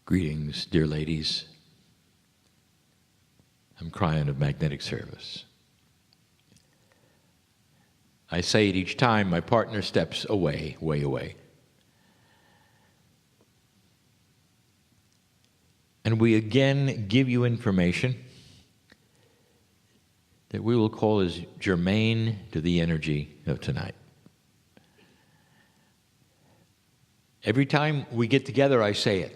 Greetings, dear ladies. I'm Kryon of Magnetic Service. I say it each time my partner steps away, way away. And we again give you information that we will call as germane to the energy of tonight. Every time we get together, I say it.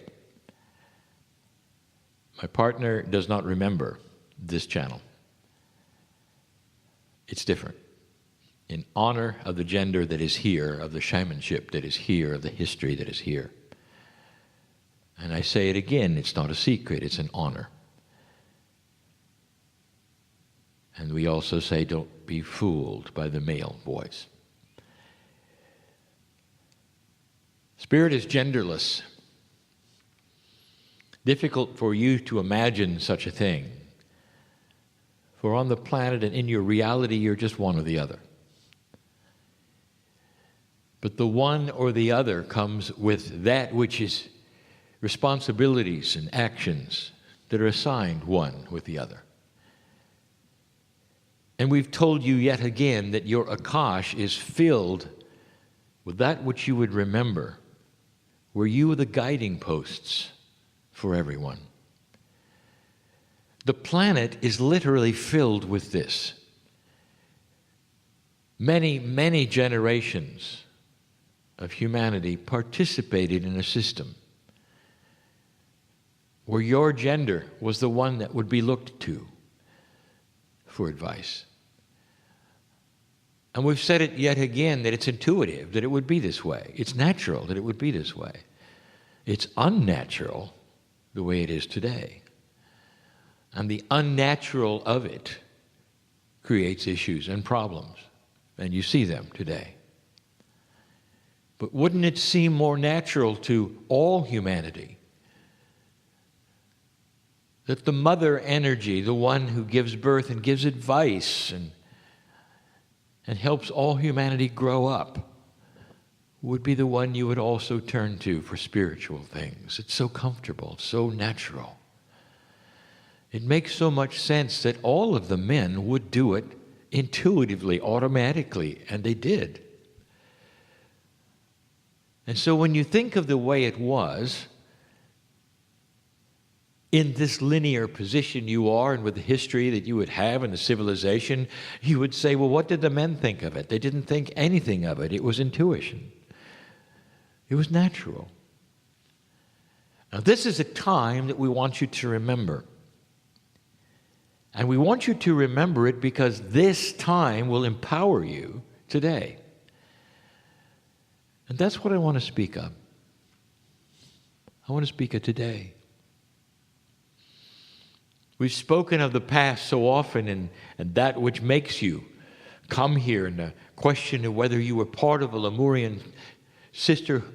My partner does not remember this channel. It's different. In honor of the gender that is here, of the shamanship that is here, of the history that is here. And I say it again, it's not a secret, it's an honor. And we also say, don't be fooled by the male voice. Spirit is genderless. Difficult for you to imagine such a thing. For on the planet and in your reality, you're just one or the other. But the one or the other comes with that which is responsibilities and actions that are assigned one with the other. And we've told you yet again that your Akash is filled with that which you would remember, where you are the guiding posts for everyone. The planet is literally filled with this. Many, many generations of humanity participated in a system where your gender was the one that would be looked to for advice. And we've said it yet again that it's intuitive, that it would be this way. It's natural that it would be this way. It's unnatural the way it is today. And the unnatural of it creates issues and problems. And you see them today. But wouldn't it seem more natural to all humanity that the mother energy, the one who gives birth and gives advice and helps all humanity grow up, would be the one you would also turn to for spiritual things? It's so comfortable, so natural. It makes so much sense that all of the men would do it intuitively, automatically, and they did. And so when you think of the way it was, in this linear position you are and with the history that you would have and the civilization, you would say, well, what did the men think of it? They didn't think anything of it. It was intuition. It was natural. Now, this is a time that we want you to remember. And we want you to remember it because this time will empower you today. And that's what I want to speak of. I want to speak of today. We've spoken of the past so often and that which makes you come here, and the question of whether you were part of a Lemurian sisterhood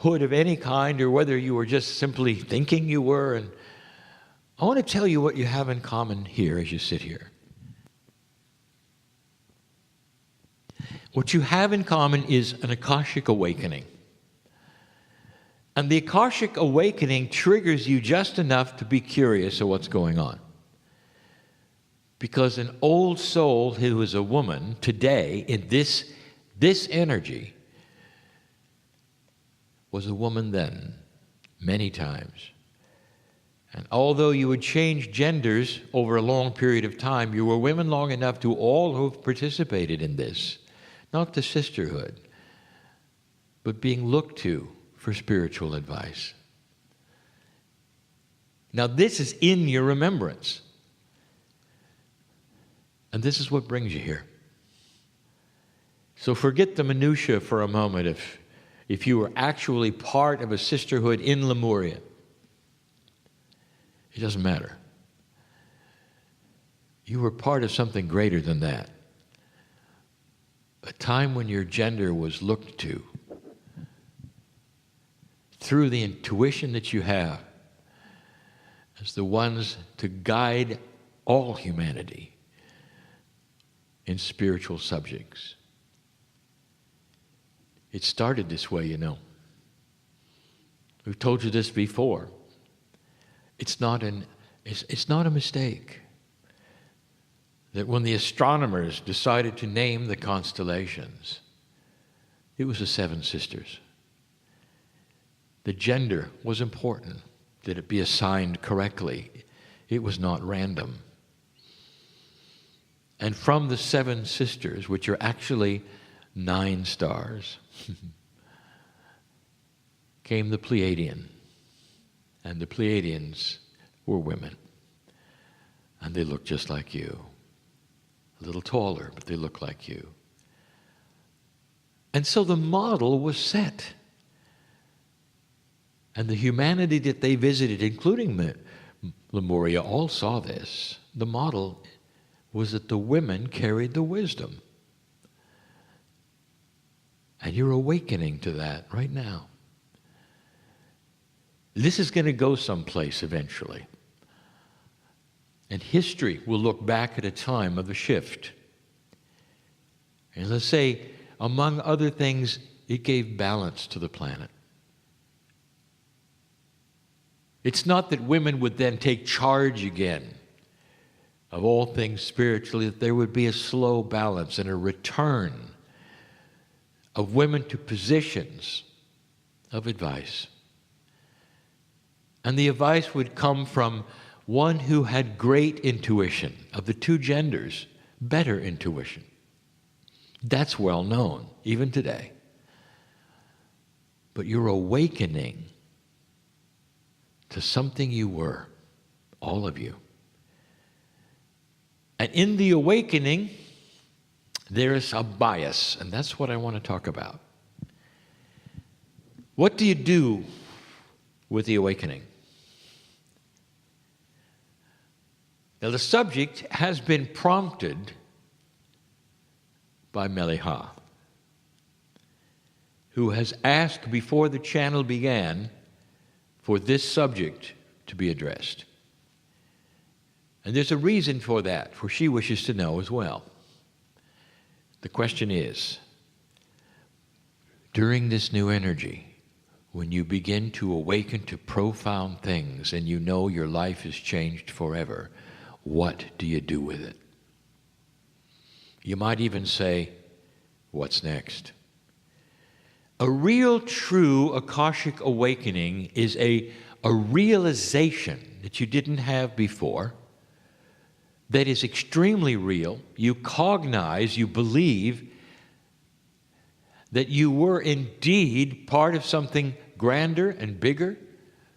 of any kind or whether you were just simply thinking you were. And I want to tell you what you have in common here as you sit here. What you have in common is an Akashic awakening. And the Akashic awakening triggers you just enough to be curious of what's going on. Because an old soul who is a woman today in this energy was a woman then, many times. And although you would change genders over a long period of time, you were women long enough to all who have participated in this, not the sisterhood, but being looked to for spiritual advice. Now this is in your remembrance. And this is what brings you here. So forget the minutiae for a moment if you were actually part of a sisterhood in Lemuria. It doesn't matter. You were part of something greater than that. A time when your gender was looked to through the intuition that you have as the ones to guide all humanity in spiritual subjects. It started this way, you know. We've told you this before. It's not a mistake that when the astronomers decided to name the constellations, it was the seven sisters. The gender was important, that it be assigned correctly. It was not random. And from the seven sisters, which are actually 9 stars, came the Pleiadian. And the Pleiadians were women. And they looked just like you. A little taller, but they looked like you. And so the model was set. And the humanity that they visited, including Lemuria, all saw this. The model was that the women carried the wisdom. And you're awakening to that right now. This is going to go someplace eventually. And history will look back at a time of a shift. And let's say, among other things, it gave balance to the planet. It's not that women would then take charge again of all things spiritually, that there would be a slow balance and a return of women to positions of advice. And the advice would come from one who had great intuition, of the two genders, better intuition. That's well known, even today. But you're awakening to something you were, all of you. And in the awakening, there is a bias, and that's what I want to talk about. What do you do with the awakening? Now, the subject has been prompted by Meliha, who has asked before the channel began for this subject to be addressed. And there's a reason for that, for she wishes to know as well. The question is, during this new energy, when you begin to awaken to profound things and you know your life is changed forever, what do you do with it? You might even say, what's next? A real, true Akashic awakening is a realization that you didn't have before, that is extremely real. You cognize, you believe that you were indeed part of something grander and bigger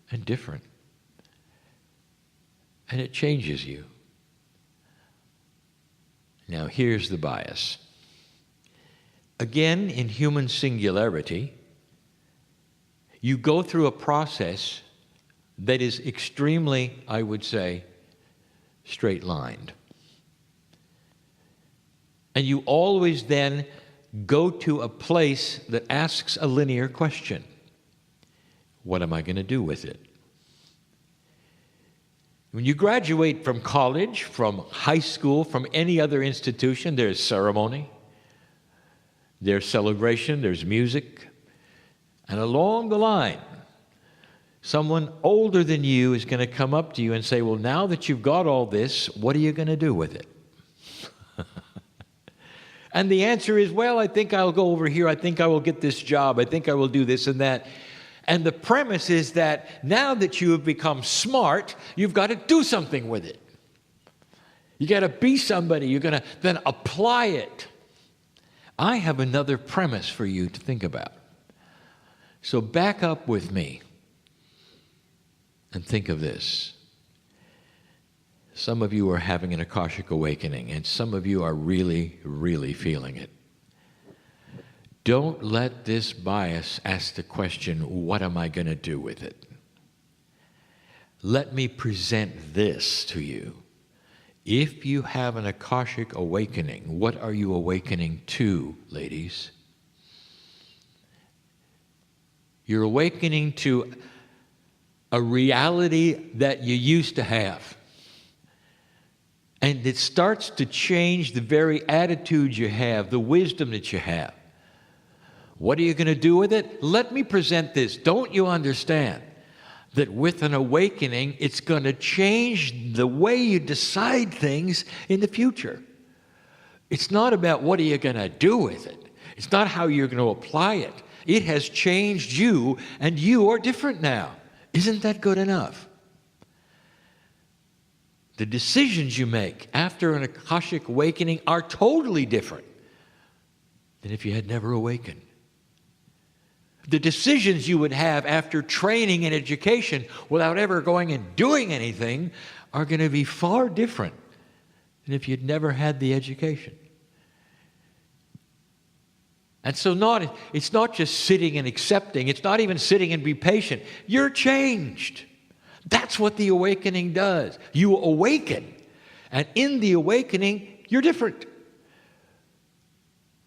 and different. And it changes you. Now, here's the bias. Again, in human singularity, you go through a process that is extremely, I would say, straight-lined. And you always then go to a place that asks a linear question. What am I going to do with it? When you graduate from college, from high school, from any other institution, there's ceremony, there's celebration, there's music, and along the line, someone older than you is going to come up to you and say, well, now that you've got all this, what are you going to do with it? And the answer is, well, I think I'll go over here. I think I will get this job. I think I will do this and that. And the premise is that now that you have become smart, you've got to do something with it. You got to be somebody. You're going to then apply it. I have another premise for you to think about. So back up with me and think of this. Some of you are having an Akashic awakening, and some of you are really, really feeling it. Don't let this bias ask the question, what am I going to do with it? Let me present this to you. If you have an Akashic awakening, what are you awakening to, ladies? You're awakening to a reality that you used to have. And it starts to change the very attitude you have, the wisdom that you have. What are you going to do with it? Let me present this. Don't you understand? that with an awakening, it's going to change the way you decide things in the future. It's not about what are you going to do with it. It's not how you're going to apply it. It has changed you, and you are different now. Isn't that good enough? The decisions you make after an Akashic awakening are totally different than if you had never awakened. The decisions you would have after training and education without ever going and doing anything are going to be far different than if you'd never had the education. And so it's not just sitting and accepting. It's not even sitting and be patient. You're changed. That's what the awakening does. You awaken. And in the awakening, you're different.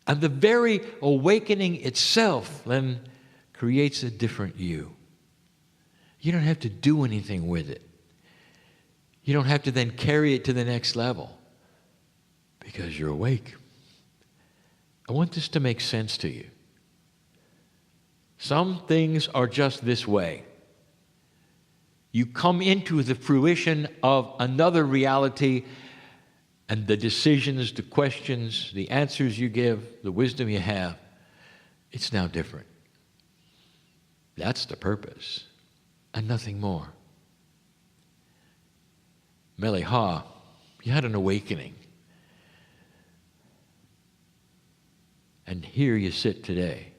And the very awakening itself then creates a different you. You don't have to do anything with it. You don't have to then carry it to the next level because you're awake. I want this to make sense to you. Some things are just this way. You come into the fruition of another reality, and the decisions, the questions, the answers you give, the wisdom you have, it's now different. That's the purpose, and nothing more. Meliha, you had an awakening. And here you sit today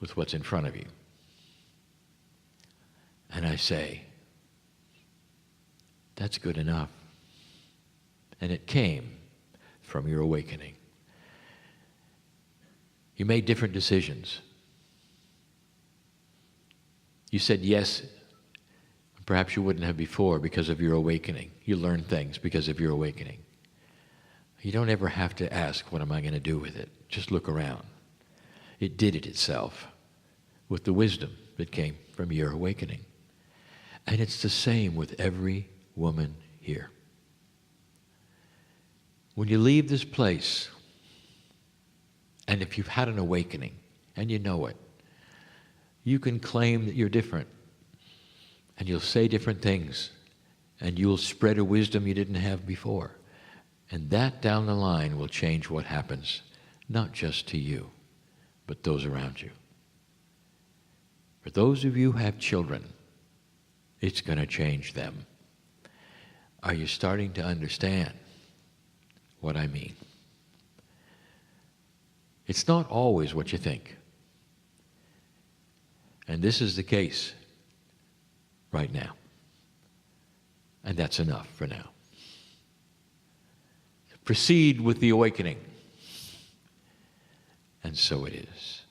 with what's in front of you. And I say, that's good enough. And it came from your awakening. You made different decisions. You said yes, perhaps you wouldn't have before because of your awakening. You learned things because of your awakening. You don't ever have to ask, what am I going to do with it? Just look around. It did it itself with the wisdom that came from your awakening. And it's the same with every woman here. When you leave this place, and if you've had an awakening, and you know it, you can claim that you're different. And you'll say different things. And you'll spread a wisdom you didn't have before. And that down the line will change what happens, not just to you, but those around you. For those of you who have children, it's going to change them. Are you starting to understand what I mean? It's not always what you think. And this is the case right now. And that's enough for now. Proceed with the awakening. And so it is.